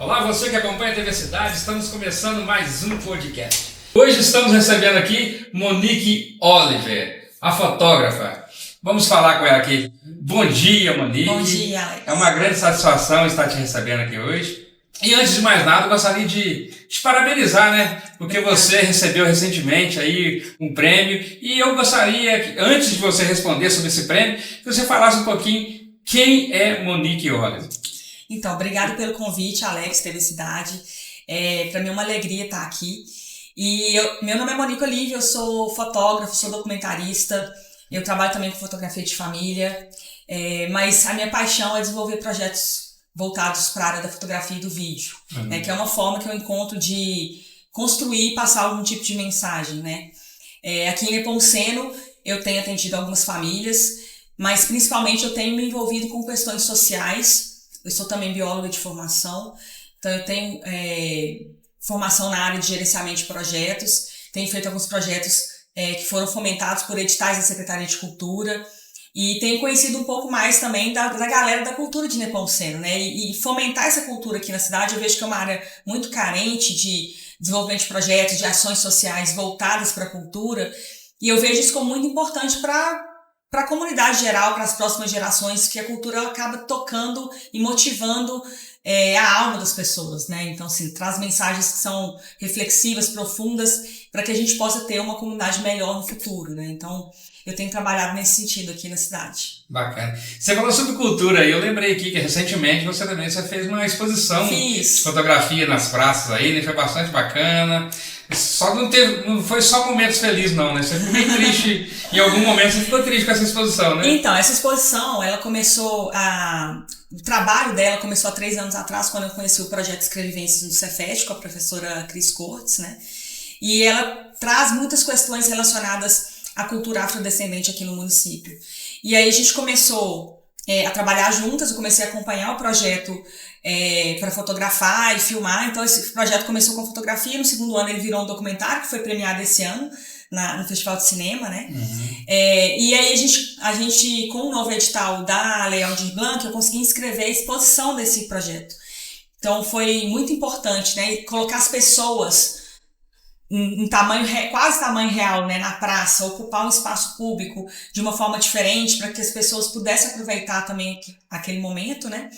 Olá, você que acompanha a TV Cidade, estamos começando mais um podcast. Hoje estamos recebendo aqui Monique Oliver, a fotógrafa. Vamos falar com ela aqui. Bom dia, Monique. Bom dia, Alex. É uma grande satisfação estar te recebendo aqui hoje. E antes de mais nada, eu gostaria de te parabenizar, né? Porque você recebeu recentemente aí um prêmio. E eu gostaria que, antes de você responder sobre esse prêmio, que você falasse um pouquinho quem é Monique Oliver. Então, obrigado pelo convite, Alex, TV Cidade. Para mim é uma alegria estar aqui. Meu nome é Monique Oliver, eu sou fotógrafo, sou documentarista, eu trabalho também com fotografia de família, mas a minha paixão é desenvolver projetos voltados para a área da fotografia e do vídeo, né, que é uma forma que eu encontro de construir e passar algum tipo de mensagem, né? Aqui em Nepomuceno eu tenho atendido algumas famílias, mas principalmente eu tenho me envolvido com questões sociais. Eu sou também bióloga de formação, então eu tenho formação na área de gerenciamento de projetos, tenho feito alguns projetos que foram fomentados por editais da Secretaria de Cultura e tenho conhecido um pouco mais também da galera da cultura de Nepomuceno, né? E fomentar essa cultura aqui na cidade, eu vejo que é uma área muito carente de desenvolvimento de projetos, de ações sociais voltadas para a cultura, e eu vejo isso como muito importante para a comunidade geral, para as próximas gerações, que a cultura ela acaba tocando e motivando a alma das pessoas, né? Então, assim, traz mensagens que são reflexivas, profundas, para que a gente possa ter uma comunidade melhor no futuro, né? Então, eu tenho trabalhado nesse sentido aqui na cidade. Bacana. Você falou sobre cultura e eu lembrei aqui que recentemente você fez uma exposição de fotografia nas praças aí, né? Foi bastante bacana. Só não foi só momentos felizes não, né? Você ficou bem triste, em algum momento você ficou triste com essa exposição, né? Então, essa exposição, ela começou o trabalho dela começou há 3 anos atrás, quando eu conheci o projeto Escrevivências no Cefet, com a professora Cris Cortes, né? E ela traz muitas questões relacionadas à cultura afrodescendente aqui no município. E aí a gente começou a trabalhar juntas, eu comecei a acompanhar o projeto para fotografar e filmar. Então esse projeto começou com fotografia, no segundo ano ele virou um documentário que foi premiado esse ano no Festival de Cinema, né? E aí a gente com o novo edital da Lei Aldir Blanc, eu consegui inscrever a exposição desse projeto. Então foi muito importante, né? Colocar as pessoas em tamanho, quase tamanho real, né, na praça, ocupar um espaço público de uma forma diferente para que as pessoas pudessem aproveitar também aquele momento, né?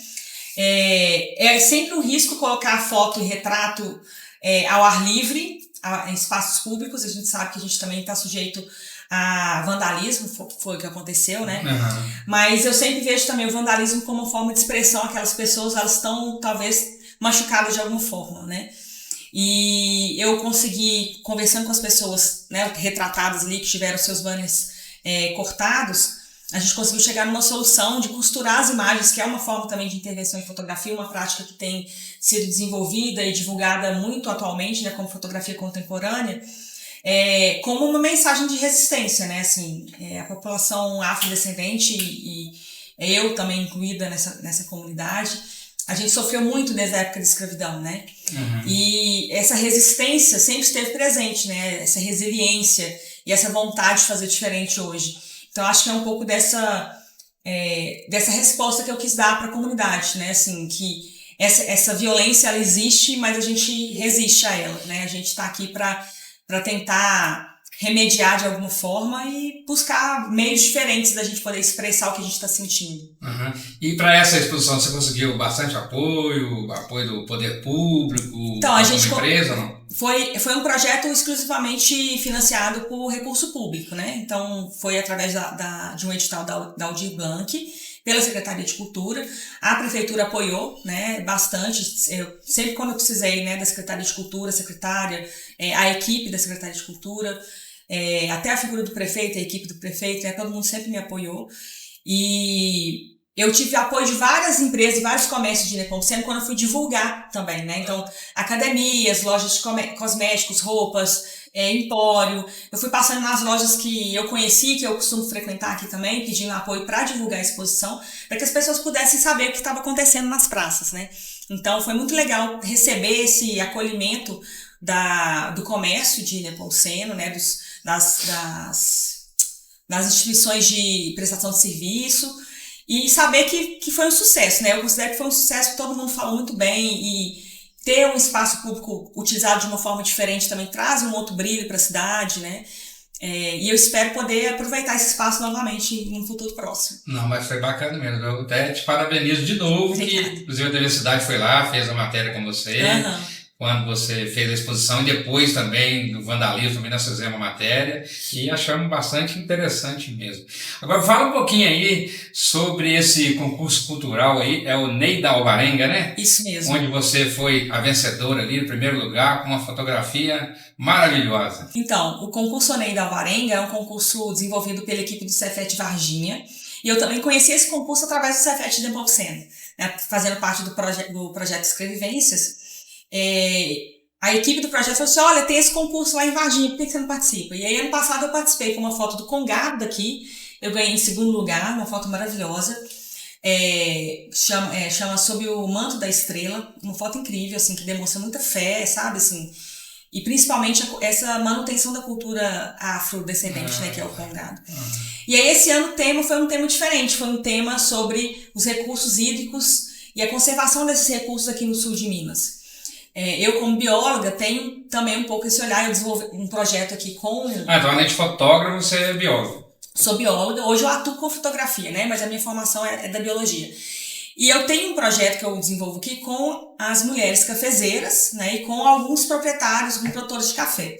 É sempre um risco colocar foto e retrato ao ar livre, em espaços públicos. A gente sabe que a gente também está sujeito a vandalismo, foi o que aconteceu, né? Mas eu sempre vejo também o vandalismo como uma forma de expressão. Aquelas pessoas, elas estão talvez machucadas de alguma forma, né? E eu consegui, conversando com as pessoas, né, retratadas ali, que tiveram seus banners cortados, a gente conseguiu chegar numa solução de costurar as imagens, que é uma forma também de intervenção em fotografia, uma prática que tem sido desenvolvida e divulgada muito atualmente, né, como fotografia contemporânea, como uma mensagem de resistência, né, assim, a população afrodescendente e eu também incluída nessa comunidade, a gente sofreu muito desde a época da escravidão, né? E essa resistência sempre esteve presente, né? Essa resiliência e essa vontade de fazer diferente hoje. Então, acho que é um pouco dessa resposta que eu quis dar para a comunidade, né? Assim, que essa violência, ela existe, mas a gente resiste a ela, né? A gente está aqui para tentar remediar de alguma forma e buscar meios diferentes da gente poder expressar o que a gente está sentindo. E para essa exposição você conseguiu bastante apoio do poder público, então, a gente empresa, não? Foi um projeto exclusivamente financiado por recurso público, né? Então, foi através de um edital da Aldir Blanc, pela Secretaria de Cultura. A Prefeitura apoiou, né, bastante. Sempre quando eu precisei, né, da Secretaria de Cultura, a equipe da Secretaria de Cultura, até a figura do prefeito, a equipe do prefeito, todo mundo sempre me apoiou. E eu tive apoio de várias empresas e vários comércios de Nepomuceno quando eu fui divulgar também, né? Então, academias, lojas de cosméticos, roupas, empório. Eu fui passando nas lojas que eu conheci, que eu costumo frequentar aqui também, pedindo apoio para divulgar a exposição, para que as pessoas pudessem saber o que estava acontecendo nas praças, né? Então, foi muito legal receber esse acolhimento do comércio de Nepomuceno, né? Das instituições de prestação de serviço, e saber que foi um sucesso, né? Eu considero que foi um sucesso, todo mundo falou muito bem, um espaço público utilizado de uma forma diferente também traz um outro brilho para a cidade, né? E eu espero poder aproveitar esse espaço novamente em um futuro próximo. Não, mas foi bacana mesmo. Eu até te parabenizo de novo, que inclusive a Universidade foi lá, fez a matéria com você, quando você fez a exposição, e depois também no vandalismo, também nós fizemos a matéria, e achamos bastante interessante mesmo. Agora fala um pouquinho aí sobre esse concurso cultural aí, é o Ney da Alvarenga, né? Isso mesmo. Onde você foi a vencedora ali, em primeiro lugar, com uma fotografia maravilhosa. Então, o concurso Ney da Alvarenga é um concurso desenvolvido pela equipe do Cefet Varginha, e eu também conheci esse concurso através do Cefet de Nepomuceno, né, fazendo parte do projeto Escrevivências. A equipe do projeto falou assim, olha, tem esse concurso lá em Varginha, por que você não participa? E aí, ano passado, eu participei com uma foto do Congado daqui, eu ganhei em segundo lugar, uma foto maravilhosa, chama Sob o Manto da Estrela, uma foto incrível, assim, que demonstra muita fé, sabe, assim, e principalmente essa manutenção da cultura afrodescendente, né, que é o Congado. E aí, esse ano o tema foi um tema diferente, foi um tema sobre os recursos hídricos e a conservação desses recursos aqui no sul de Minas. Eu, como bióloga, tenho também um pouco esse olhar. Eu desenvolvi um projeto aqui com... então além de fotógrafo, você é bióloga. Sou bióloga. Hoje eu atuo com fotografia, né? Mas a minha formação é da biologia. E eu tenho um projeto que eu desenvolvo aqui com as mulheres cafezeiras, né? E com alguns proprietários, com produtores de café.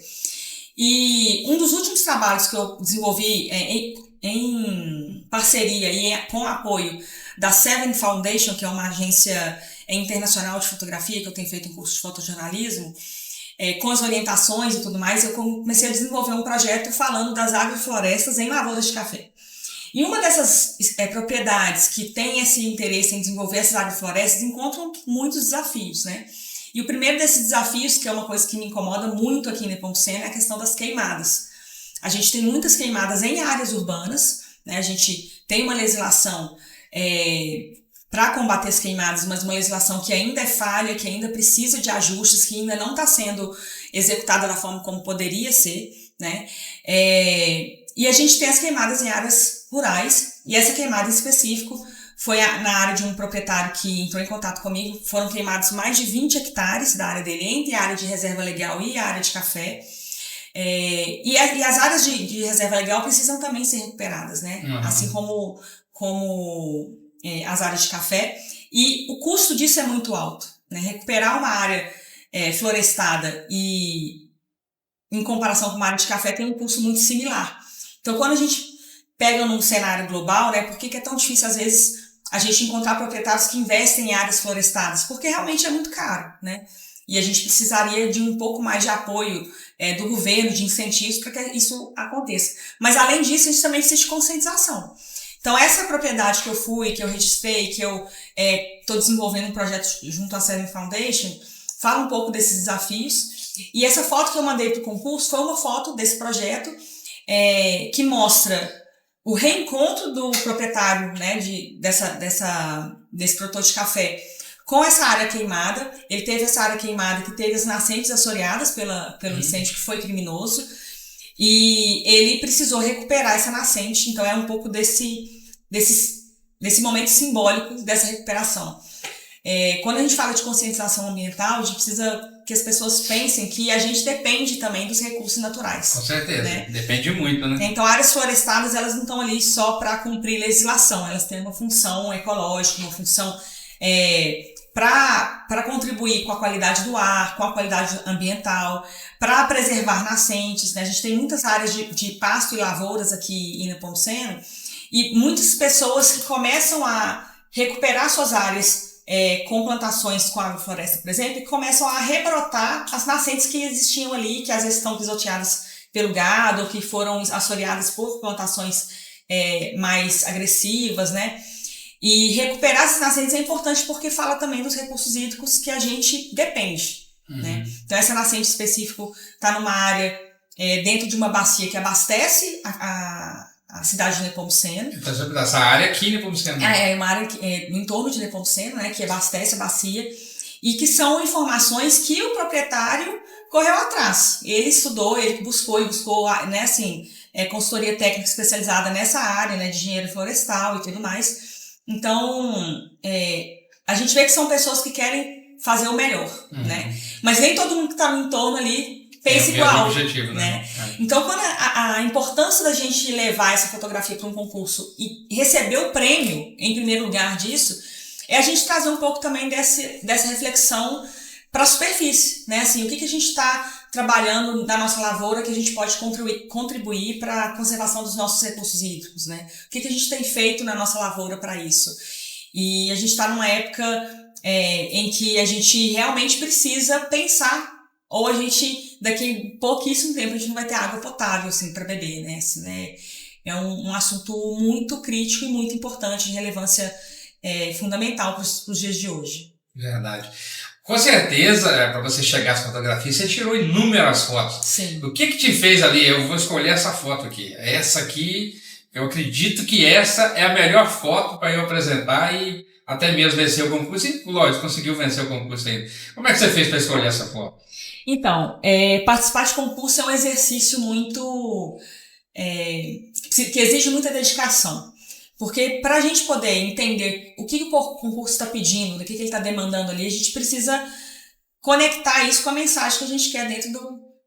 E um dos últimos trabalhos que eu desenvolvi em parceria e com apoio da Seven Foundation, que é uma agência internacional de fotografia, que eu tenho feito um curso de fotojornalismo, com as orientações e tudo mais, eu comecei a desenvolver um projeto falando das agroflorestas em lavouras de café. E uma dessas propriedades que tem esse interesse em desenvolver essas agroflorestas encontram muitos desafios, né? E o primeiro desses desafios, que é uma coisa que me incomoda muito aqui em Nepomuceno, é a questão das queimadas. A gente tem muitas queimadas em áreas urbanas, né? A gente tem uma legislação para combater as queimadas, mas uma legislação que ainda é falha, que ainda precisa de ajustes, que ainda não está sendo executada da forma como poderia ser, né? E a gente tem as queimadas em áreas rurais, e essa queimada em específico foi na área de um proprietário que entrou em contato comigo. Foram queimados mais de 20 hectares da área dele, entre a área de reserva legal e a área de café. E as áreas de reserva legal precisam também ser recuperadas, né? Assim como as áreas de café, e o custo disso é muito alto, né? Recuperar uma área florestada e em comparação com uma área de café tem um custo muito similar. Então, quando a gente pega num cenário global, né, por que é tão difícil às vezes a gente encontrar proprietários que investem em áreas florestadas? Porque realmente é muito caro, né? E a gente precisaria de um pouco mais de apoio do governo, de incentivos para que isso aconteça. Mas além disso, a gente também precisa de conscientização. Então, essa propriedade que eu registrei, que eu estou desenvolvendo um projeto junto à Seven Foundation, fala um pouco desses desafios. E essa foto que eu mandei para o concurso foi uma foto desse projeto que mostra o reencontro do proprietário, né, desse produtor de café com essa área queimada. Ele teve essa área queimada que teve as nascentes assoreadas pelo incêndio, que foi criminoso. E ele precisou recuperar essa nascente, então é um pouco desse momento simbólico dessa recuperação. Quando a gente fala de conscientização ambiental, a gente precisa que as pessoas pensem que a gente depende também dos recursos naturais. Com certeza, né? Depende muito, né? Então, áreas florestadas, elas não estão ali só para cumprir legislação, elas têm uma função ecológica, uma função para contribuir com a qualidade do ar, com a qualidade ambiental, para preservar nascentes, né? A gente tem muitas áreas de pasto e lavouras aqui em Nepomuceno, e muitas pessoas que começam a recuperar suas áreas com plantações com agrofloresta, por exemplo, e começam a rebrotar as nascentes que existiam ali, que às vezes estão pisoteadas pelo gado, ou que foram assoreadas por plantações mais agressivas, né? E recuperar essas nascentes é importante porque fala também dos recursos hídricos que a gente depende, né? Então, essa nascente específica está numa área dentro de uma bacia que abastece a cidade de Nepomuceno. Então, essa área aqui em Nepomuceno. É uma área no entorno de Nepomuceno, né, que abastece a bacia, e que são informações que o proprietário correu atrás. Ele estudou, ele buscou, né, assim, consultoria técnica especializada nessa área, né, de engenheiro florestal e tudo mais. Então, a gente vê que são pessoas que querem fazer o melhor, né? Mas nem todo mundo que está no entorno ali pensa igual, objetivo, né? Então, quando a importância da gente levar essa fotografia para um concurso e receber o prêmio, em primeiro lugar disso, é a gente trazer um pouco também dessa reflexão para a superfície, né? Assim, o que a gente está trabalhando na nossa lavoura que a gente pode contribuir para a conservação dos nossos recursos hídricos, né? O que a gente tem feito na nossa lavoura para isso? E a gente está numa época em que a gente realmente precisa pensar, ou a gente, daqui pouquíssimo tempo, a gente não vai ter água potável, assim, para beber, né? Assim, né? É um assunto muito crítico e muito importante, de relevância fundamental para os dias de hoje. Verdade. Com certeza, para você chegar às fotografias, você tirou inúmeras fotos. Sim. O que te fez ali? Eu vou escolher essa foto aqui. Essa aqui, eu acredito que essa é a melhor foto para eu apresentar e até mesmo vencer o concurso. E, lógico, conseguiu vencer o concurso ainda. Como é que você fez para escolher essa foto? Então, participar de concurso é um exercício muito... que exige muita dedicação. Porque para a gente poder entender o que o concurso está pedindo, o que ele está demandando ali, a gente precisa conectar isso com a mensagem que a gente quer dentro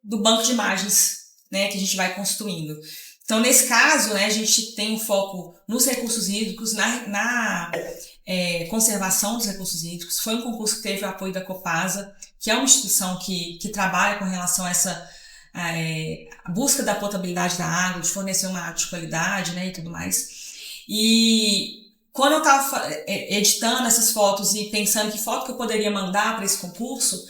do banco de imagens, né, que a gente vai construindo. Então, nesse caso, né, a gente tem um foco nos recursos hídricos, na conservação dos recursos hídricos. Foi um concurso que teve o apoio da Copasa, que é uma instituição que trabalha com relação a essa busca da potabilidade da água, de fornecer uma água de qualidade, né, e tudo mais. E quando eu estava editando essas fotos e pensando que foto que eu poderia mandar para esse concurso,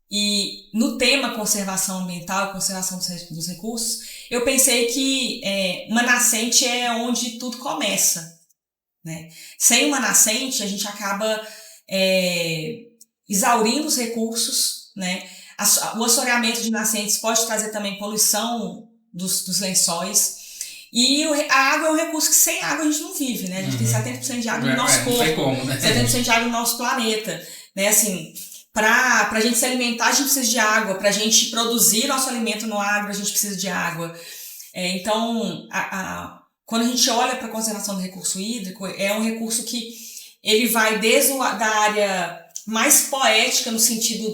e no tema conservação ambiental e conservação dos recursos, eu pensei que uma nascente é onde tudo começa, né? Sem uma nascente, a gente acaba exaurindo os recursos, né? O assoreamento de nascentes pode trazer também poluição dos lençóis. E a água é um recurso que sem água a gente não vive, né? A gente tem 70% de água no nosso corpo, não tem como, né? 70% de água no nosso planeta, né? Assim, pra gente se alimentar, a gente precisa de água. Pra gente produzir nosso alimento no agro, a gente precisa de água. Então, quando a gente olha para a conservação do recurso hídrico, é um recurso que ele vai desde da área mais poética, no sentido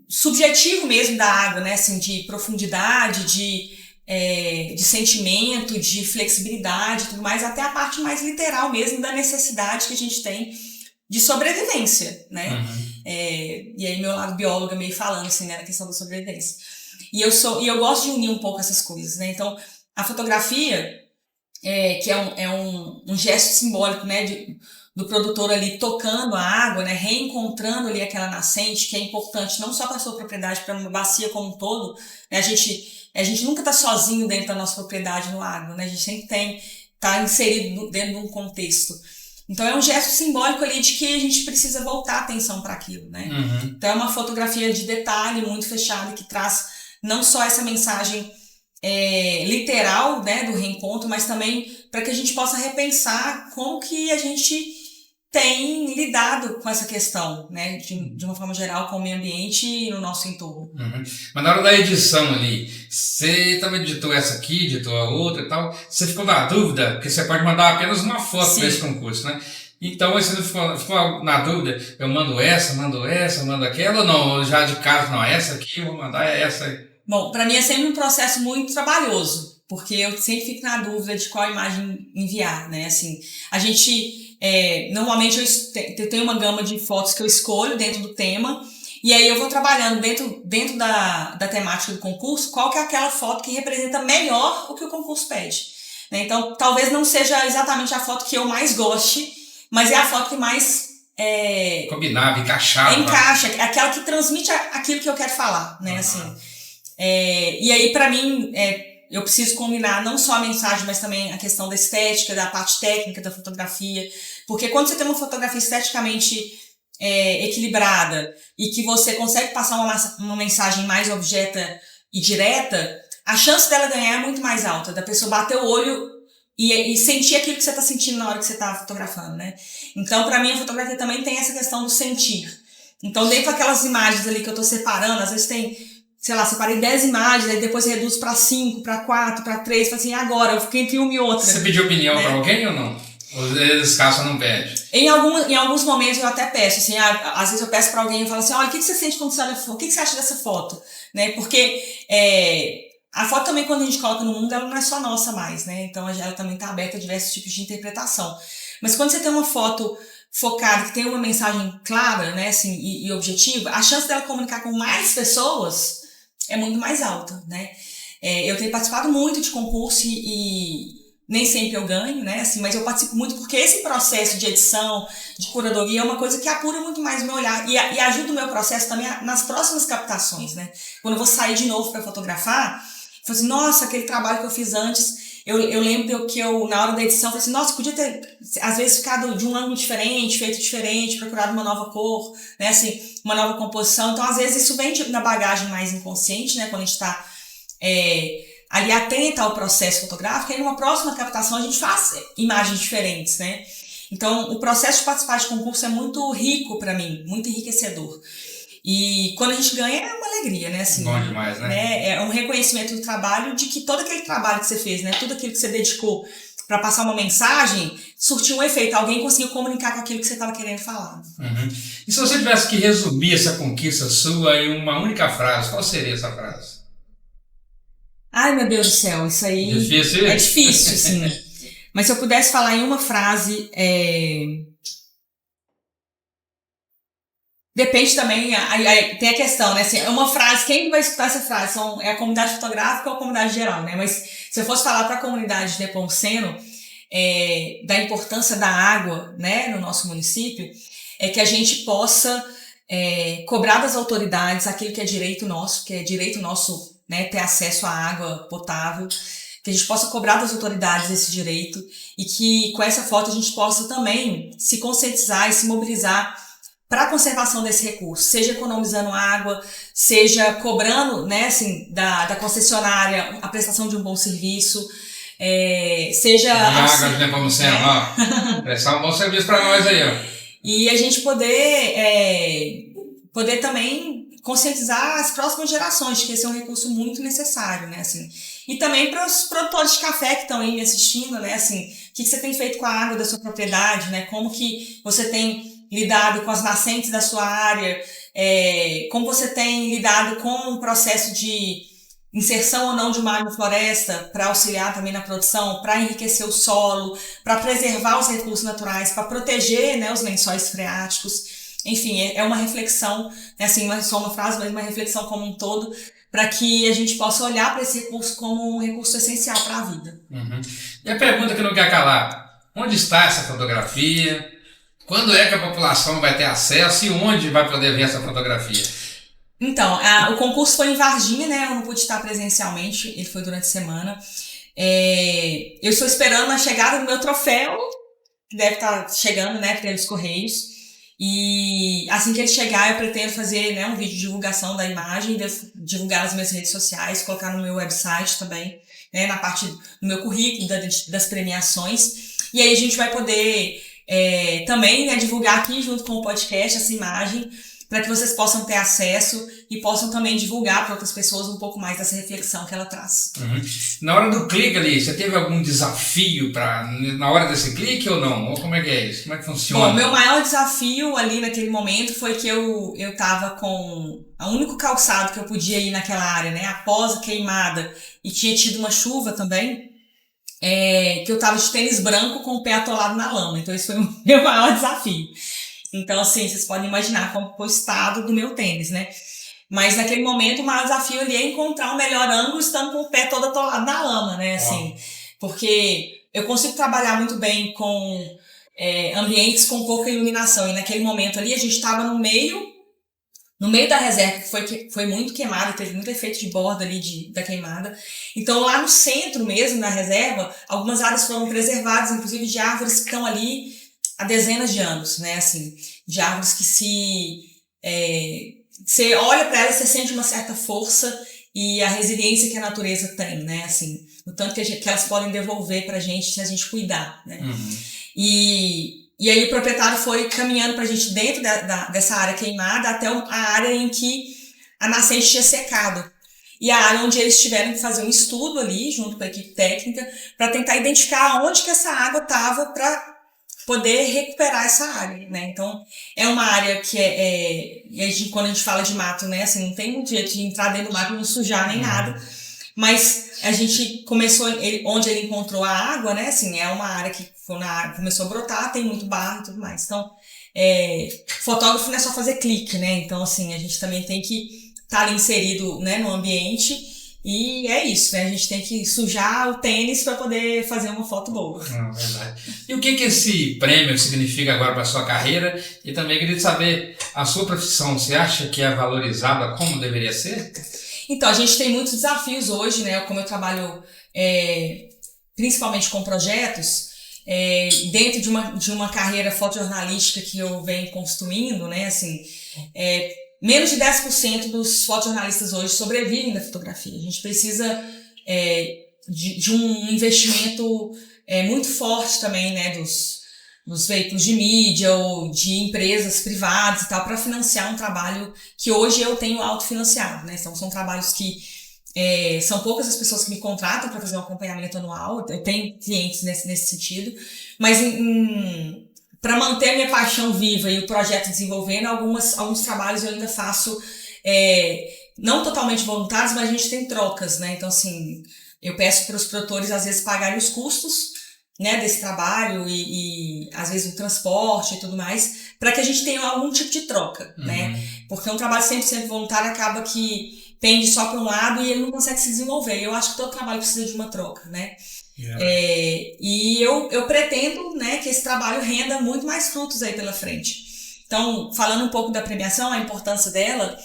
subjetivo mesmo da água, né? Assim, de profundidade, de sentimento, de flexibilidade e tudo mais, até a parte mais literal mesmo da necessidade que a gente tem de sobrevivência, né? E aí meu lado bióloga meio falando assim, né, na questão da sobrevivência. E eu gosto de unir um pouco essas coisas, né? Então, a fotografia, que é um gesto simbólico, né, do produtor ali tocando a água, né, reencontrando ali aquela nascente, que é importante não só para a sua propriedade, para uma bacia como um todo, né? A gente nunca está sozinho dentro da nossa propriedade no agro, né? A gente sempre está inserido dentro de um contexto. Então é um gesto simbólico ali de que a gente precisa voltar a atenção para aquilo, né? Então é uma fotografia de detalhe muito fechada que traz não só essa mensagem literal, né, do reencontro, mas também para que a gente possa repensar como que a gente tem lidado com essa questão, né, de uma forma geral, com o meio ambiente e no nosso entorno. Mas na hora da edição ali, você também editou essa aqui, editou a outra e tal, você ficou na dúvida, porque você pode mandar apenas uma foto para esse concurso, né? Então você não ficou na dúvida, eu mando essa, mando aquela, ou não, já de cara, não, essa aqui, eu vou mandar essa. Bom, para mim é sempre um processo muito trabalhoso, porque eu sempre fico na dúvida de qual imagem enviar, né? Assim, a gente... normalmente eu tenho uma gama de fotos que eu escolho dentro do tema, e aí eu vou trabalhando dentro da temática do concurso, qual que é aquela foto que representa melhor o que o concurso pede, né? Então, talvez não seja exatamente a foto que eu mais goste, mas é a foto que mais combinava, encaixava. Encaixa, aquela que transmite aquilo que eu quero falar, né? Assim, e aí, para mim, eu preciso combinar não só a mensagem, mas também a questão da estética, da parte técnica da fotografia. Porque quando você tem uma fotografia esteticamente equilibrada e que você consegue passar uma mensagem mais objetiva e direta, a chance dela ganhar é muito mais alta, da pessoa bater o olho e sentir aquilo que você está sentindo na hora que você está fotografando, né? Então, para mim, a fotografia também tem essa questão do sentir. Então, dentro daquelas imagens ali que eu estou separando, às vezes tem... sei lá, separei 10 imagens, aí depois reduzo para 5, para 4, para 3, assim, agora, eu fiquei entre uma e outra. Você pediu opinião para alguém ou não? Às vezes caça não pede. Em alguns momentos eu até peço, assim, às vezes eu peço pra alguém e falo assim, olha, o que você sente quando você olha a foto? O que você acha dessa foto? Né? Porque a foto também, quando a gente coloca no mundo, ela não é só nossa mais, né? Então ela também está aberta a diversos tipos de interpretação. Mas quando você tem uma foto focada, que tem uma mensagem clara, né, assim, e objetiva, a chance dela comunicar com mais pessoas é muito mais alta, né? Eu tenho participado muito de concurso e nem sempre eu ganho, né, assim, mas eu participo muito porque esse processo de edição, de curadoria, é uma coisa que apura muito mais o meu olhar e ajuda o meu processo também nas próximas captações, né? Quando eu vou sair de novo para fotografar, eu falo assim, nossa, aquele trabalho que eu fiz antes, eu lembro que eu, na hora da edição, falei assim, nossa, podia ter, às vezes, ficado de um ângulo diferente, feito diferente, procurado uma nova cor, né, assim, uma nova composição. Então, às vezes, isso vem na bagagem mais inconsciente, né, quando a gente está ali atenta ao processo fotográfico, e numa próxima captação a gente faz imagens diferentes, né. Então, o processo de participar de concurso é muito rico para mim, muito enriquecedor. E quando a gente ganha é uma alegria, né? Assim, bom demais, né? É um reconhecimento do trabalho, de que todo aquele trabalho que você fez, né? Tudo aquilo que você dedicou para passar uma mensagem, surtiu um efeito. Alguém conseguiu comunicar com aquilo que você estava querendo falar. Uhum. E se você tivesse que resumir essa conquista sua em uma única frase, qual seria essa frase? Ai, meu Deus do céu, isso aí difícil. É difícil, sim. Mas se eu pudesse falar em uma frase, depende também, aí tem a questão, né? Assim, é uma frase, quem vai escutar essa frase? É a comunidade fotográfica ou a comunidade geral, né? Mas se eu fosse falar para a comunidade de Nepomuceno, da importância da água, né, no nosso município, é que a gente possa cobrar das autoridades aquilo que é direito nosso, né, ter acesso à água potável, que a gente possa cobrar das autoridades esse direito e que com essa foto a gente possa também se conscientizar e se mobilizar para a conservação desse recurso, seja economizando água, seja cobrando, né, assim, da concessionária a prestação de um bom serviço, seja... Água de Nepomuceno, ó, prestar um bom serviço para nós aí, ó. E a gente poder também conscientizar as próximas gerações de que esse é um recurso muito necessário, né, assim. E também para os produtores de café que estão aí me assistindo, né, assim, o que você tem feito com a água da sua propriedade, né, como que você tem lidado com as nascentes da sua área, como você tem lidado com o processo de inserção ou não de uma agrofloresta para auxiliar também na produção, para enriquecer o solo, para preservar os recursos naturais, para proteger, né, os lençóis freáticos. Enfim, é uma reflexão, né, assim, não é só uma frase, mas uma reflexão como um todo, para que a gente possa olhar para esse recurso como um recurso essencial para a vida. Uhum. E a pergunta que não quer calar, onde está essa fotografia? Quando é que a população vai ter acesso e onde vai poder ver essa fotografia? Então, o concurso foi em Varginha, né? Eu não pude estar presencialmente, ele foi durante a semana. Eu estou esperando a chegada do meu troféu, que deve estar chegando, né, pelos Correios. E assim que ele chegar, eu pretendo fazer, né, um vídeo de divulgação da imagem, divulgar nas minhas redes sociais, colocar no meu website também, né, na parte do meu currículo, das premiações. E aí a gente vai poder... também, né, divulgar aqui junto com o podcast essa imagem para que vocês possam ter acesso e possam também divulgar para outras pessoas um pouco mais dessa reflexão que ela traz. Uhum. Na hora do clique ali, você teve algum desafio na hora desse clique ou não? Ou como é que é isso? Como é que funciona? Bom, meu maior desafio ali naquele momento foi que eu tava com o único calçado que eu podia ir naquela área, né, após a queimada, e tinha tido uma chuva também, que eu tava de tênis branco com o pé atolado na lama. Então esse foi o meu maior desafio. Então, assim, vocês podem imaginar como foi o estado do meu tênis, né? Mas naquele momento o maior desafio ali é encontrar o melhor ângulo estando com o pé todo atolado na lama, né? Assim, porque eu consigo trabalhar muito bem com ambientes com pouca iluminação. E naquele momento ali a gente estava no meio da reserva, que foi muito queimada, teve muito efeito de borda ali da queimada. Então, lá no centro mesmo da reserva, algumas áreas foram preservadas, inclusive de árvores que estão ali há dezenas de anos, né, assim, de árvores que você olha para elas, você sente uma certa força e a resiliência que a natureza tem, né, assim, o tanto que elas podem devolver pra gente se a gente cuidar, né. Uhum. E aí o proprietário foi caminhando pra gente dentro dessa área queimada até a área em que a nascente tinha secado. E a área onde eles tiveram que fazer um estudo ali, junto com a equipe técnica, para tentar identificar onde que essa água estava para poder recuperar essa área, né? Então, é uma área que quando a gente fala de mato, né, assim, não tem um jeito de entrar dentro do mato e não sujar nem nada, mas a gente começou, onde ele encontrou a água, né, assim, é uma área que começou a brotar, tem muito barro e tudo mais. Então, fotógrafo não é só fazer clique, né? Então, assim, a gente também tem que estar ali inserido, né, no ambiente. E é isso, né? A gente tem que sujar o tênis para poder fazer uma foto boa. Verdade. E o que esse prêmio significa agora para a sua carreira? E também queria saber, a sua profissão, você acha que é valorizada como deveria ser? Então, a gente tem muitos desafios hoje, né? Como eu trabalho principalmente com projetos, dentro de uma carreira fotojornalística que eu venho construindo, né? Assim, menos de 10% dos fotojornalistas hoje sobrevivem da fotografia. A gente precisa de um investimento muito forte também, né, dos veículos de mídia ou de empresas privadas e tal, para financiar um trabalho que hoje eu tenho autofinanciado, né? Então, são trabalhos que são poucas as pessoas que me contratam para fazer um acompanhamento anual. Eu tenho clientes nesse sentido, mas para manter a minha paixão viva e o projeto desenvolvendo, alguns trabalhos eu ainda faço, não totalmente voluntários, mas a gente tem trocas, né? Então, assim, eu peço para os produtores, às vezes, pagarem os custos, né, desse trabalho e às vezes, o transporte e tudo mais, para que a gente tenha algum tipo de troca, né? Porque um trabalho 100% voluntário acaba que pende só para um lado e ele não consegue se desenvolver. Eu acho que todo trabalho precisa de uma troca, né? E eu pretendo, né, que esse trabalho renda muito mais frutos aí pela frente. Então, falando um pouco da premiação, a importância dela,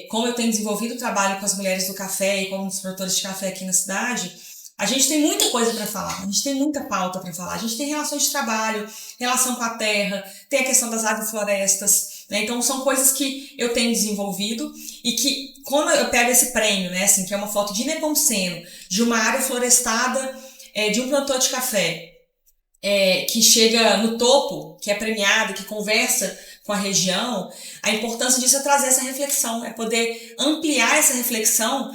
como eu tenho desenvolvido o trabalho com as mulheres do café e com os produtores de café aqui na cidade, a gente tem muita coisa para falar, a gente tem muita pauta para falar, a gente tem relações de trabalho, relação com a terra, tem a questão das agroflorestas, né? Então são coisas que eu tenho desenvolvido e que quando eu pego esse prêmio, né, assim, que é uma foto de Nepomuceno, de uma área florestada, de um produtor de café, que chega no topo, que é premiado, que conversa com a região, a importância disso é trazer essa reflexão, é poder ampliar essa reflexão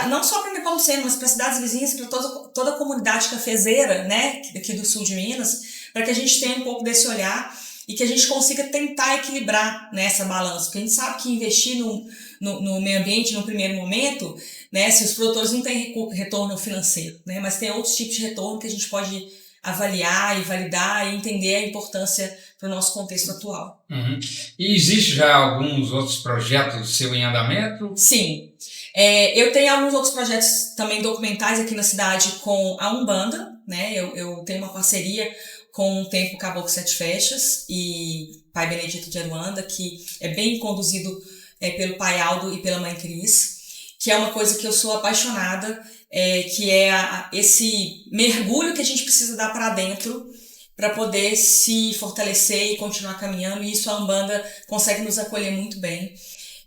não só para Nepomuceno, mas para cidades vizinhas, para toda a comunidade cafezeira, né, aqui do sul de Minas, para que a gente tenha um pouco desse olhar e que a gente consiga tentar equilibrar nessa balança, porque a gente sabe que investir no meio ambiente no primeiro momento, né, se os produtores não têm retorno financeiro, né, mas tem outros tipos de retorno que a gente pode avaliar e validar e entender a importância para o nosso contexto atual. E existe já alguns outros projetos seu em andamento? Sim. Eu tenho alguns outros projetos também documentais aqui na cidade com a Umbanda, né? Eu tenho uma parceria com o Templo Caboclo Sete Fechas e Pai Benedito de Aruanda, que é bem conduzido pelo Pai Aldo e pela Mãe Cris, que é uma coisa que eu sou apaixonada, que é esse mergulho que a gente precisa dar para dentro para poder se fortalecer e continuar caminhando, e isso a Umbanda consegue nos acolher muito bem.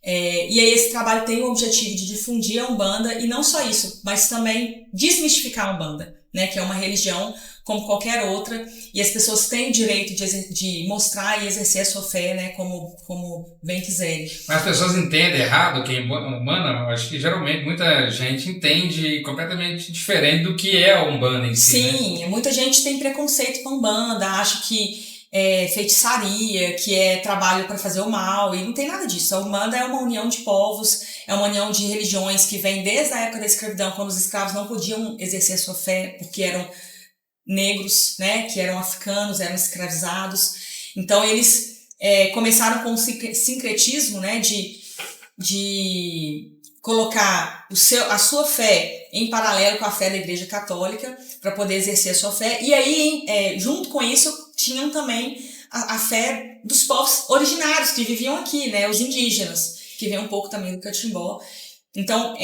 E aí esse trabalho tem o objetivo de difundir a Umbanda, e não só isso, mas também desmistificar a Umbanda, né, que é uma religião como qualquer outra, e as pessoas têm o direito de mostrar e exercer a sua fé, né, como bem quiserem. Mas as pessoas entendem errado que é Umbanda. Eu acho que geralmente muita gente entende completamente diferente do que é a Umbanda em si. Sim, né? Muita gente tem preconceito com a Umbanda, acha que é feitiçaria, que é trabalho para fazer o mal, e não tem nada disso. A Umbanda é uma união de povos, é uma união de religiões que vem desde a época da escravidão, quando os escravos não podiam exercer a sua fé porque eram negros, né, que eram africanos, eram escravizados. Então eles começaram com o sincretismo, né, de colocar a sua fé em paralelo com a fé da Igreja Católica para poder exercer a sua fé. E aí, junto com isso, tinham também a fé dos povos originários que viviam aqui, né, os indígenas, que vem um pouco também do Catimbó. Então,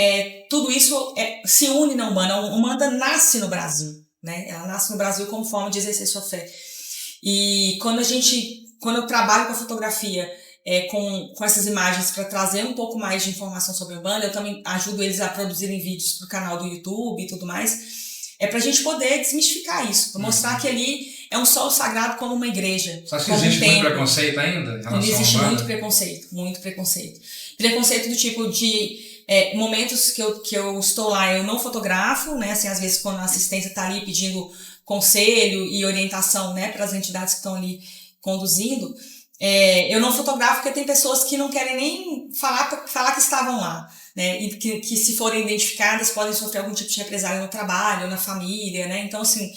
tudo isso se une na Umbanda. A Umbanda nasce no Brasil, né? Ela nasce no Brasil como forma de exercer sua fé. E quando eu trabalho com a fotografia, com essas imagens para trazer um pouco mais de informação sobre a Umbanda, eu também ajudo eles a produzirem vídeos para o canal do YouTube e tudo mais, para a gente poder desmistificar isso, para mostrar que ali é um solo sagrado como uma igreja. Você acha que existe muito preconceito ainda em relação existe à Umbanda? Muito preconceito. Preconceito do tipo de momentos que eu estou lá, eu não fotografo, né? Assim, às vezes quando a assistência está ali pedindo conselho e orientação, né, para as entidades que estão ali conduzindo, eu não fotografo porque tem pessoas que não querem nem falar que estavam lá, né, e que se forem identificadas podem sofrer algum tipo de represália no trabalho, na família, né, então assim,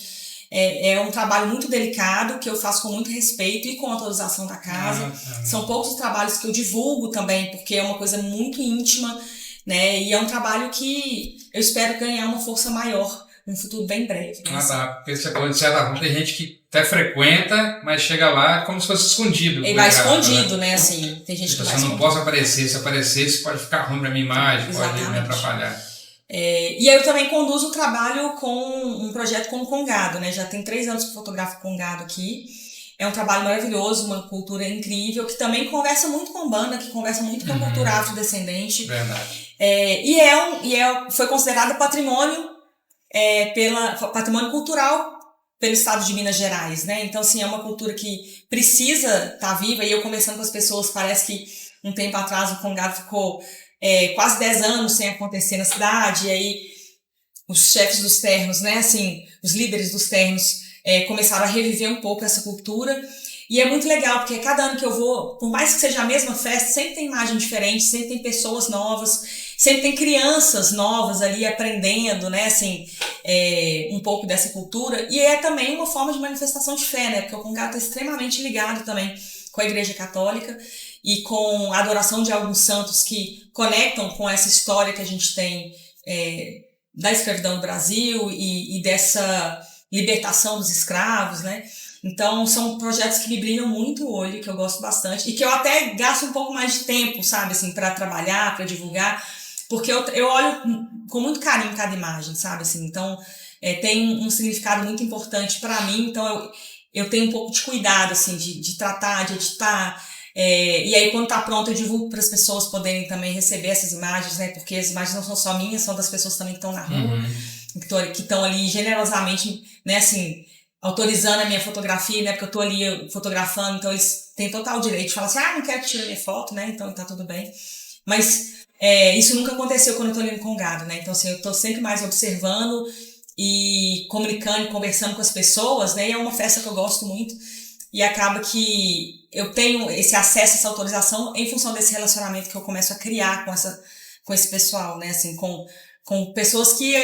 é um trabalho muito delicado que eu faço com muito respeito e com autorização da casa. São poucos os trabalhos que eu divulgo também, porque é uma coisa muito íntima, né, e é um trabalho que eu espero ganhar uma força maior no futuro bem breve. Né? Tá, porque você falou de certa forma, tem gente que até frequenta, mas chega lá como se fosse escondido. Ele vai escondido, né, assim, tem gente que vai escondido. Eu não posso aparecer, se aparecer, isso pode ficar ruim pra minha imagem, pode me atrapalhar. E aí eu também conduzo o trabalho com um projeto com o Congado, né, já tem 3 anos que eu fotografo Congado aqui. É um trabalho maravilhoso, uma cultura incrível, que também conversa muito com banda, que conversa muito com a cultura afrodescendente. Verdade. Foi considerado patrimônio patrimônio cultural pelo estado de Minas Gerais, né? Então, assim, é uma cultura que precisa estar viva, e eu conversando com as pessoas, parece que um tempo atrás o Congado ficou quase 10 anos sem acontecer na cidade, e aí os chefes dos ternos, né, assim, os líderes dos ternos começaram a reviver um pouco essa cultura, e é muito legal, porque cada ano que eu vou, por mais que seja a mesma festa, sempre tem imagem diferente, sempre tem pessoas novas, sempre tem crianças novas ali aprendendo, né, assim, um pouco dessa cultura, e é também uma forma de manifestação de fé, né, porque o Congado está extremamente ligado também com a Igreja Católica e com a adoração de alguns santos que conectam com essa história que a gente tem da escravidão no Brasil e dessa libertação dos escravos, né. Então, são projetos que me brilham muito o olho, que eu gosto bastante, e que eu até gasto um pouco mais de tempo, sabe, assim, para trabalhar, para divulgar, porque eu olho com muito carinho cada imagem, sabe, assim, então, tem um significado muito importante para mim, então eu tenho um pouco de cuidado, assim, de tratar, de editar, e aí quando tá pronto eu divulgo para as pessoas poderem também receber essas imagens, né, porque as imagens não são só minhas, são das pessoas também que estão na rua, que estão ali generosamente, né, assim, autorizando a minha fotografia, né, porque eu tô ali fotografando, então eles têm total direito de falar assim, não quero que tire a minha foto, né, então tá tudo bem. Mas isso nunca aconteceu quando eu tô ali no Congado, né, então assim, eu tô sempre mais observando e comunicando, conversando com as pessoas, né, e é uma festa que eu gosto muito, e acaba que eu tenho esse acesso, essa autorização em função desse relacionamento que eu começo a criar com esse pessoal, né, assim, com pessoas que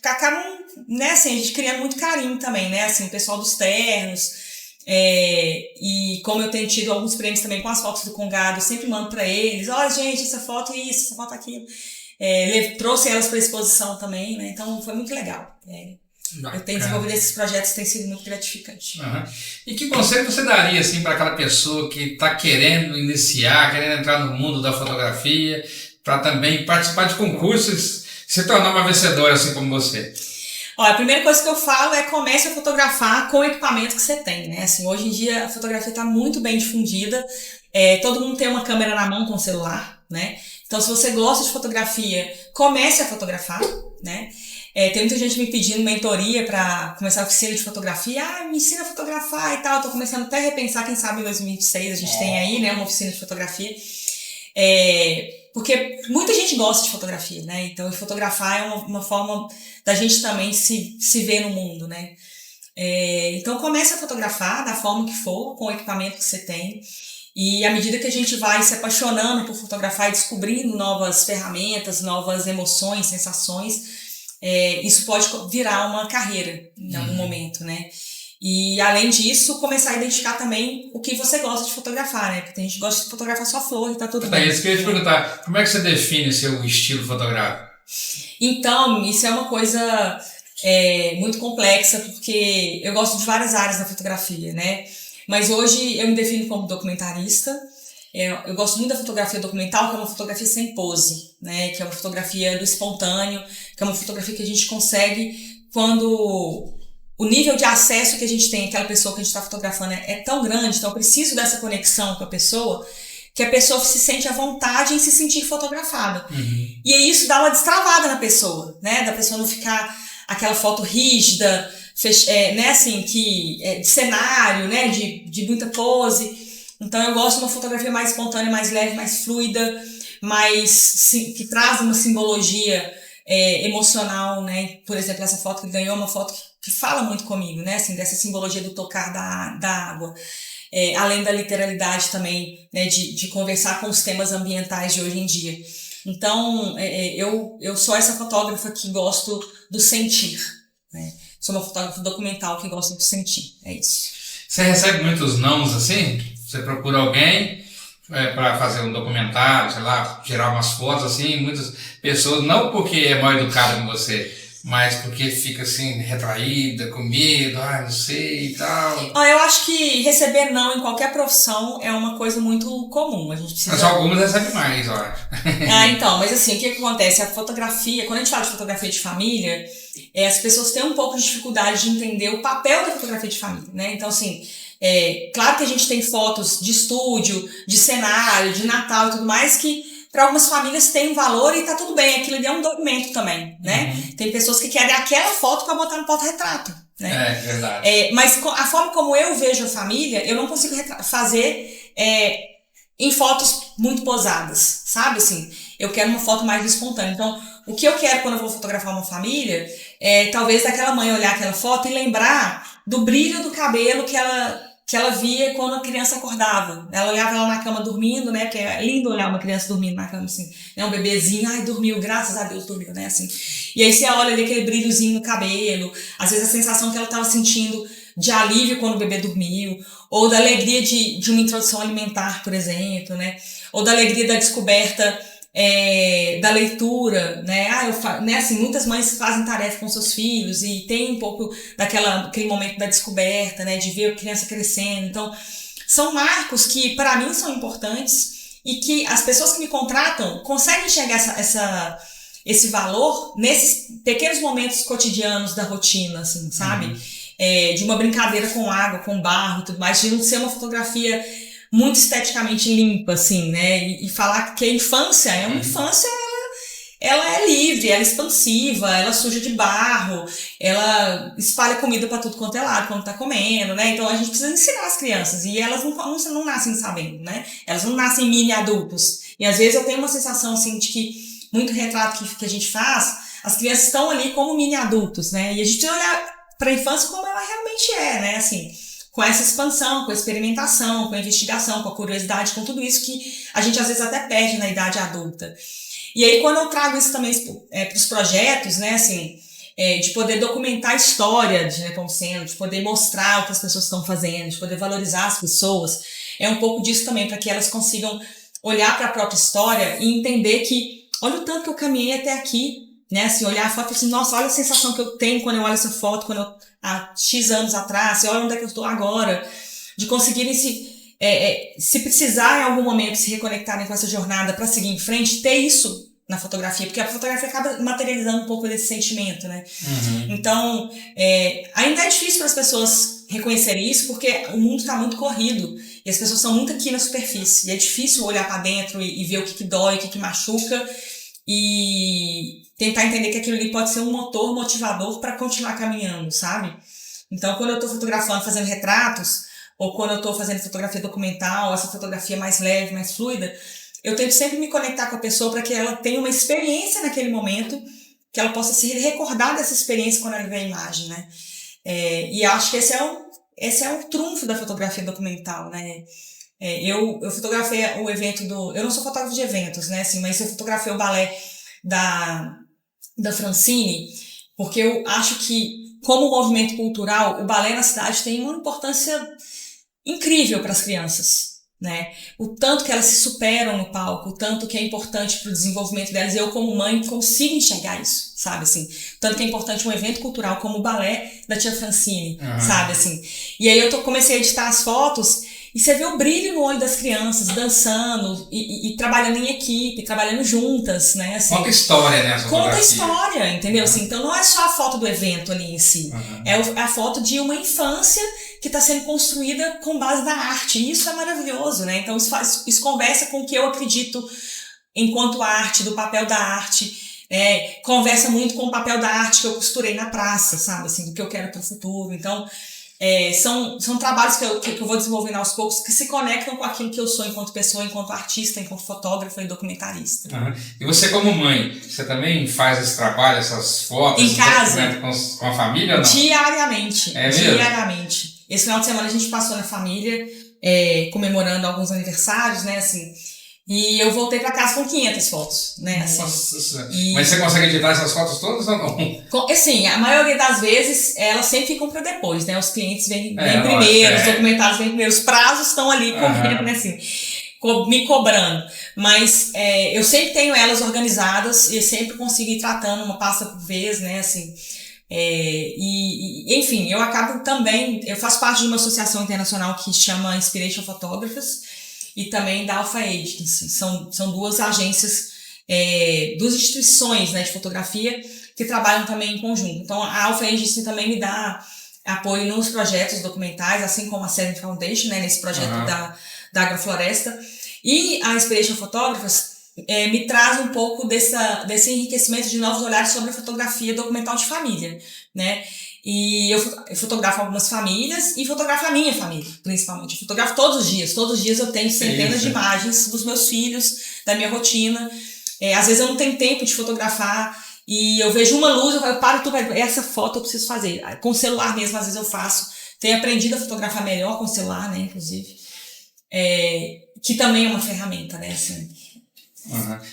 acabam, né, assim, a gente criando muito carinho também, né, assim, o pessoal dos ternos, e como eu tenho tido alguns prêmios também com as fotos do Congado, eu sempre mando pra eles, gente, essa foto isso, essa foto aquilo, trouxe elas pra exposição também, né, então foi muito legal. Eu tenho desenvolvido esses projetos, tem sido muito gratificante. E que conselho você daria, assim, para aquela pessoa que está querendo iniciar, querendo entrar no mundo da fotografia, para também participar de concursos, se tornar uma vencedora, assim como você? Olha, a primeira coisa que eu falo é comece a fotografar com o equipamento que você tem, né? Assim, hoje em dia a fotografia está muito bem difundida, todo mundo tem uma câmera na mão com o celular, né? Então, se você gosta de fotografia, comece a fotografar, né? Tem muita gente me pedindo mentoria para começar a oficina de fotografia, me ensina a fotografar e tal, tô começando até a repensar, quem sabe em 2026 a gente tem aí, né, uma oficina de fotografia, porque muita gente gosta de fotografia, né, então fotografar é uma forma da gente também se ver no mundo, né, então comece a fotografar da forma que for, com o equipamento que você tem, e à medida que a gente vai se apaixonando por fotografar e descobrindo novas ferramentas, novas emoções, sensações, isso pode virar uma carreira em algum momento, né? E além disso, começar a identificar também o que você gosta de fotografar, né? Porque tem gente que gosta de fotografar só flor e tá tudo bem. Isso que eu ia te perguntar, como é que você define seu estilo fotográfico? Então, isso é uma coisa muito complexa, porque eu gosto de várias áreas da fotografia, né? Mas hoje eu me defino como documentarista. Eu gosto muito da fotografia documental, que é uma fotografia sem pose, né? Que é uma fotografia do espontâneo, que é uma fotografia que a gente consegue quando o nível de acesso que a gente tem àquela pessoa que a gente está fotografando é tão grande, então eu preciso dessa conexão com a pessoa, que a pessoa se sente à vontade em se sentir fotografada. E aí isso dá uma destravada na pessoa, né? Da pessoa não ficar aquela foto rígida, né? Assim, de cenário, né? De muita pose. Então eu gosto de uma fotografia mais espontânea, mais leve, mais fluida, que traz uma simbologia emocional, né? Por exemplo, essa foto que ganhou, uma foto que fala muito comigo, né, assim, dessa simbologia do tocar da água. Além da literalidade também, né, de conversar com os temas ambientais de hoje em dia. Então, eu sou essa fotógrafa que gosto do sentir, né? Sou uma fotógrafa documental que gosta do sentir, é isso. Você recebe muitos nãos assim? Você procura alguém para fazer um documentário, sei lá, tirar umas fotos assim, muitas pessoas, não porque é mal educada com você, mas porque fica assim, retraída, com medo, não sei e tal. Eu acho que receber não em qualquer profissão é uma coisa muito comum. A gente precisa... Mas algumas recebem mais, eu acho. Então, mas assim, o que acontece? A fotografia, quando a gente fala de fotografia de família, as pessoas têm um pouco de dificuldade de entender o papel da fotografia de família, né? Então, assim, claro que a gente tem fotos de estúdio, de cenário, de Natal e tudo mais que para algumas famílias tem um valor e tá tudo bem, aquilo ali é um documento também, né? Uhum. Tem pessoas que querem aquela foto para botar no porta-retrato, né? Verdade. Mas a forma como eu vejo a família, eu não consigo fazer em fotos muito posadas, sabe? Assim, eu quero uma foto mais espontânea. Então, o que eu quero quando eu vou fotografar uma família é talvez daquela mãe olhar aquela foto e lembrar do brilho do cabelo que ela via quando a criança acordava. Ela olhava ela na cama dormindo, né? Porque é lindo olhar uma criança dormindo na cama, assim, né? Um bebezinho, dormiu, graças a Deus dormiu, né? Assim. E aí você olha ali aquele brilhozinho no cabelo, às vezes a sensação que ela estava sentindo de alívio quando o bebê dormiu, ou da alegria de uma introdução alimentar, por exemplo, né? Ou da alegria da descoberta da leitura, né? Assim, muitas mães fazem tarefa com seus filhos e tem um pouco daquele momento da descoberta, né? De ver a criança crescendo. Então, são marcos que para mim são importantes e que as pessoas que me contratam conseguem enxergar esse valor nesses pequenos momentos cotidianos da rotina, assim, sabe? De uma brincadeira com água, com barro e tudo mais, de não ser uma fotografia muito esteticamente limpa, assim, né? E falar que a infância é uma infância, ela é livre, ela é expansiva, ela suja de barro, ela espalha comida para tudo quanto é lado quando tá comendo, né? Então a gente precisa ensinar as crianças e elas não nascem sabendo, né? Elas não nascem mini adultos. E às vezes eu tenho uma sensação, assim, de que muito retrato que a gente faz, as crianças estão ali como mini adultos, né? E a gente precisa olhar para a infância como ela realmente é, né? Assim, com essa expansão, com a experimentação, com a investigação, com a curiosidade, com tudo isso que a gente às vezes até perde na idade adulta. E aí quando eu trago isso também para os projetos, né, assim, de poder documentar a história de Nepomuceno, de poder mostrar o que as pessoas estão fazendo, de poder valorizar as pessoas, é um pouco disso também, para que elas consigam olhar para a própria história e entender que, olha o tanto que eu caminhei até aqui, né, assim, olhar a foto e falar assim, nossa, olha a sensação que eu tenho quando eu olho essa foto, há X anos atrás, olha onde é que eu estou agora, de conseguirem se precisar em algum momento se reconectarem com essa jornada para seguir em frente, ter isso na fotografia, porque a fotografia acaba materializando um pouco desse sentimento, né? Então, ainda é difícil para as pessoas reconhecerem isso, porque o mundo está muito corrido, e as pessoas estão muito aqui na superfície, e é difícil olhar para dentro e ver o que dói, o que machuca, e tentar entender que aquilo ali pode ser um motor motivador para continuar caminhando, sabe? Então, quando eu estou fotografando, fazendo retratos, ou quando eu estou fazendo fotografia documental, essa fotografia mais leve, mais fluida, eu tento sempre me conectar com a pessoa para que ela tenha uma experiência naquele momento, que ela possa se recordar dessa experiência quando ela vê a imagem, né? E acho que esse é o trunfo da fotografia documental, né? Eu fotografei o evento eu não sou fotógrafo de eventos, né, assim, mas eu fotografei o balé da Francine, porque eu acho que, como movimento cultural, o balé na cidade tem uma importância incrível para as crianças, né? O tanto que elas se superam no palco, o tanto que é importante para o desenvolvimento delas, eu como mãe consigo enxergar isso, sabe, assim, o tanto que é importante um evento cultural como o balé da tia Francine, sabe, assim. E aí eu comecei a editar as fotos e você vê o brilho no olho das crianças dançando e trabalhando em equipe, trabalhando juntas, né? Assim, conta história, né? Conta história, entendeu? Assim, então não é só a foto do evento ali em si, é a foto de uma infância que está sendo construída com base na arte. E isso é maravilhoso, né? Então isso conversa com o que eu acredito enquanto arte, do papel da arte. Conversa muito com o papel da arte que eu costurei na praça, sabe? Assim, do que eu quero para o futuro. Então, são trabalhos que eu vou desenvolvendo aos poucos que se conectam com aquilo que eu sou enquanto pessoa, enquanto artista, enquanto fotógrafa e documentarista. E você como mãe, você também faz esse trabalho, essas fotos? Em casa? Com a família ou não? Diariamente. Mesmo? Diariamente. Esse final de semana a gente passou na família, comemorando alguns aniversários, né, assim. E eu voltei pra casa com 500 fotos, né, assim. Nossa, mas você consegue editar essas fotos todas ou não? Assim, a maioria das vezes, elas sempre ficam pra depois, né, os clientes vêm primeiro, os documentários vêm primeiro, os prazos estão ali correndo, né, assim, me cobrando. Mas eu sempre tenho elas organizadas e sempre consigo ir tratando uma pasta por vez, né, assim. Enfim, eu acabo também, eu faço parte de uma associação internacional que chama Inspiration Photographers, e também da Alpha Agency. São duas agências, duas instituições, né, de fotografia que trabalham também em conjunto. Então, a Alpha Agency também me dá apoio nos projetos documentais, assim como a Seven Foundation, né, nesse projeto da agrofloresta. E a Inspiration Photographers me traz um pouco desse enriquecimento de novos olhares sobre a fotografia documental de família, né? E eu fotografo algumas famílias e fotografo a minha família, principalmente. Eu fotografo todos os dias eu tenho centenas de imagens dos meus filhos, da minha rotina. Às vezes eu não tenho tempo de fotografar e eu vejo uma luz, eu falo, essa foto eu preciso fazer. Com o celular mesmo, às vezes eu faço. Tenho aprendido a fotografar melhor com o celular, né, inclusive. Que também é uma ferramenta, né, assim.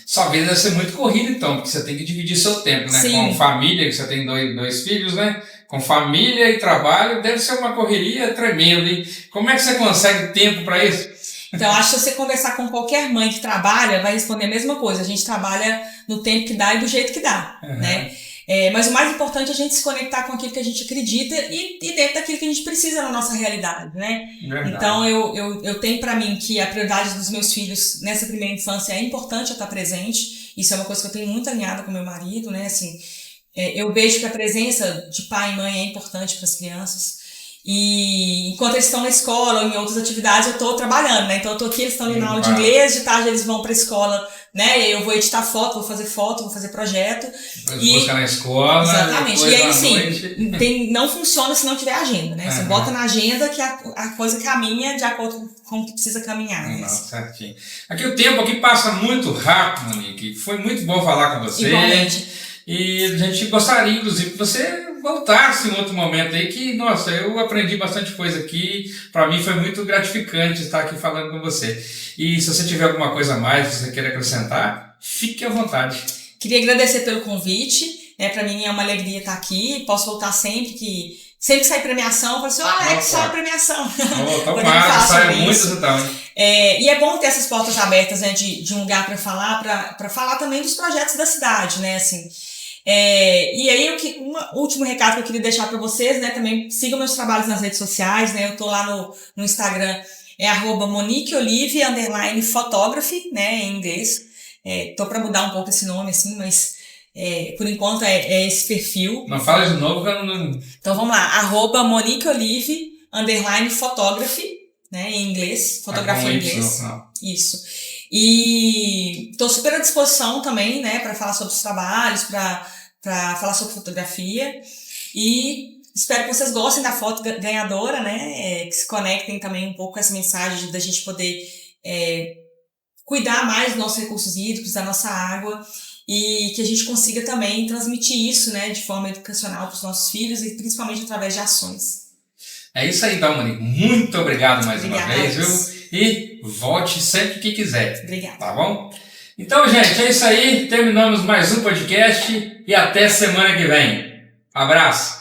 Sua vida deve ser muito corrida, então, porque você tem que dividir seu tempo, né? Sim. Com família, que você tem dois filhos, né? Com família e trabalho, deve ser uma correria tremenda, hein? Como é que você consegue tempo para isso? Então, acho que se você conversar com qualquer mãe que trabalha, vai responder a mesma coisa. A gente trabalha no tempo que dá e do jeito que dá, né? Mas o mais importante é a gente se conectar com aquilo que a gente acredita e dentro daquilo que a gente precisa na nossa realidade, né? Verdade. Então, eu tenho pra mim que a prioridade dos meus filhos nessa primeira infância é importante eu estar presente. Isso é uma coisa que eu tenho muito alinhada com meu marido, né? Assim, eu vejo que a presença de pai e mãe é importante para as crianças. E enquanto eles estão na escola ou em outras atividades, eu estou trabalhando, né? Então eu estou aqui, eles estão ali na aula de inglês, de tarde eles vão para a escola, né? Eu vou editar foto, vou fazer projeto. Depois busca na escola. Exatamente. E aí, assim, não funciona se não tiver agenda, né? Você bota na agenda que a coisa caminha de acordo com o que precisa caminhar. Né? Certinho. Aqui o tempo aqui passa muito rápido, Monique. Foi muito bom falar com você. Igualmente. E a gente gostaria, inclusive, que você voltasse em outro momento aí, que, nossa, eu aprendi bastante coisa aqui. Para mim foi muito gratificante estar aqui falando com você. E se você tiver alguma coisa a mais que você queira acrescentar, fique à vontade. Queria agradecer pelo convite. Para mim é uma alegria estar aqui. Posso voltar sempre que sair premiação, eu falo assim, que sai premiação. Tomara, sai muitas então. E é bom ter essas portas abertas, né, de um lugar para falar também dos projetos da cidade, né, assim. E aí, um último recado que eu queria deixar para vocês, né, também sigam meus trabalhos nas redes sociais, né, eu tô lá no Instagram, @MoniqueOlive_photography, né, em inglês. Tô para mudar um pouco esse nome, assim, mas por enquanto é esse perfil. Não fala de novo que eu não... Então vamos lá, @MoniqueOlive_photography, né, em inglês, fotografia em inglês. Isso. E estou super à disposição também, né, para falar sobre os trabalhos, para falar sobre fotografia. E espero que vocês gostem da foto ganhadora, né, que se conectem também um pouco com essa mensagem da gente poder cuidar mais dos nossos recursos hídricos, da nossa água, e que a gente consiga também transmitir isso, né, de forma educacional para os nossos filhos e principalmente através de ações. É isso aí, então, Monique. Muito obrigado mais uma vez, viu? E volte sempre que quiser. Obrigada. Tá bom? Então, gente, é isso aí. Terminamos mais um podcast e até semana que vem. Abraço.